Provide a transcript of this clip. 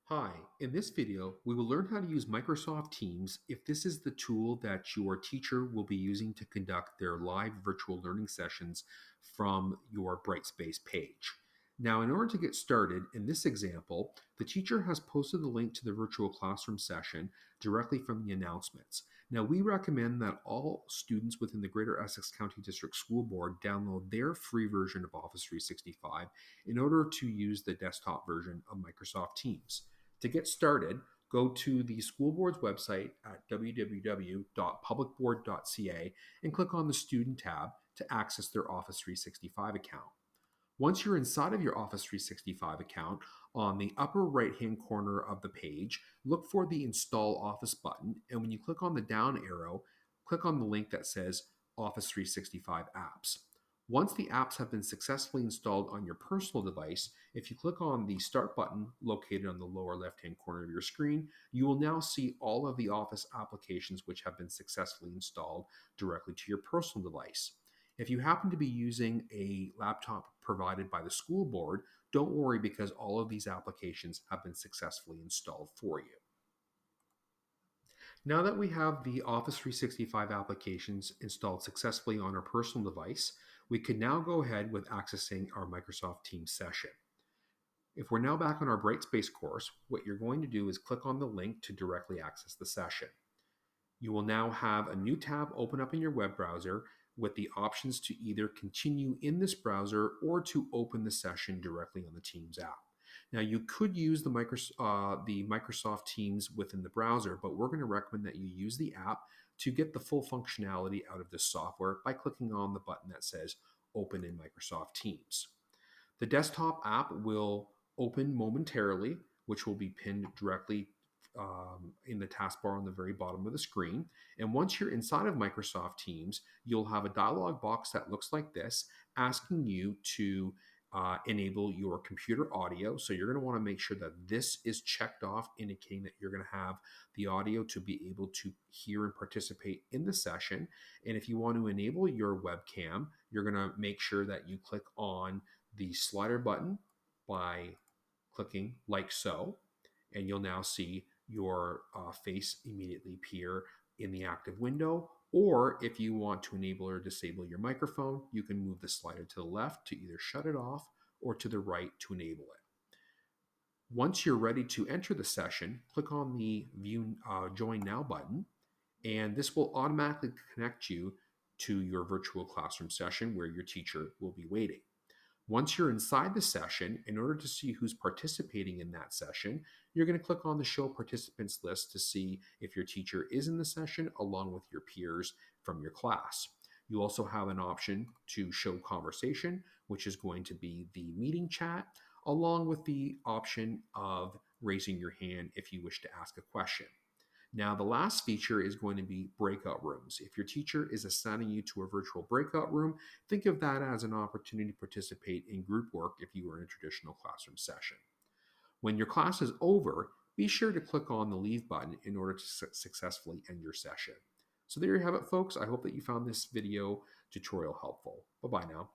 Hi, in this video, we will learn how to use Microsoft Teams if this is the tool that your teacher will be using to conduct their live virtual learning sessions from your Brightspace page. Now, in order to get started, in this example, the teacher has posted the link to the virtual classroom session directly from the announcements. Now, we recommend that all students within the Greater Essex County District School Board download their free version of Office 365 in order to use the desktop version of Microsoft Teams. To get started, go to the school board's website at www.publicboard.ca and click on the Student tab to access their Office 365 account. Once you're inside of your Office 365 account, on the upper right-hand corner of the page, look for the Install Office button, and when you click on the down arrow, click on the link that says Office 365 Apps. Once the apps have been successfully installed on your personal device, if you click on the Start button located on the lower left-hand corner of your screen, you will now see all of the Office applications which have been successfully installed directly to your personal device. If you happen to be using a laptop provided by the school board, don't worry because all of these applications have been successfully installed for you. Now that we have the Office 365 applications installed successfully on our personal device, we can now go ahead with accessing our Microsoft Teams session. If we're now back on our Brightspace course, what you're going to do is click on the link to directly access the session. You will now have a new tab open up in your web browser with the options to either continue in this browser or to open the session directly on the Teams app. Now, you could use the Microsoft Teams within the browser, but we're going to recommend that you use the app to get the full functionality out of this software by clicking on the button that says Open in Microsoft Teams. The desktop app will open momentarily, which will be pinned directly in the taskbar on the very bottom of the screen. And once you're inside of Microsoft Teams, you'll have a dialog box that looks like this, asking you to enable your computer audio. So you're going to want to make sure that this is checked off, indicating that you're going to have the audio to be able to hear and participate in the session. And if you want to enable your webcam, you're going to make sure that you click on the slider button by clicking like so, and you'll now see your face immediately appear in the active window. Or if you want to enable or disable your microphone, you can move the slider to the left to either shut it off or to the right to enable it. Once you're ready to enter the session, click on the View Join Now button, and this will automatically connect you to your virtual classroom session where your teacher will be waiting. Once you're inside the session, in order to see who's participating in that session, you're going to click on the Show Participants list to see if your teacher is in the session along with your peers from your class. You also have an option to show conversation, which is going to be the meeting chat, along with the option of raising your hand if you wish to ask a question. Now, the last feature is going to be breakout rooms. If your teacher is assigning you to a virtual breakout room, think of that as an opportunity to participate in group work if you were in a traditional classroom session. When your class is over, be sure to click on the Leave button in order to successfully end your session. So there you have it, folks. I hope that you found this video tutorial helpful. Bye-bye now.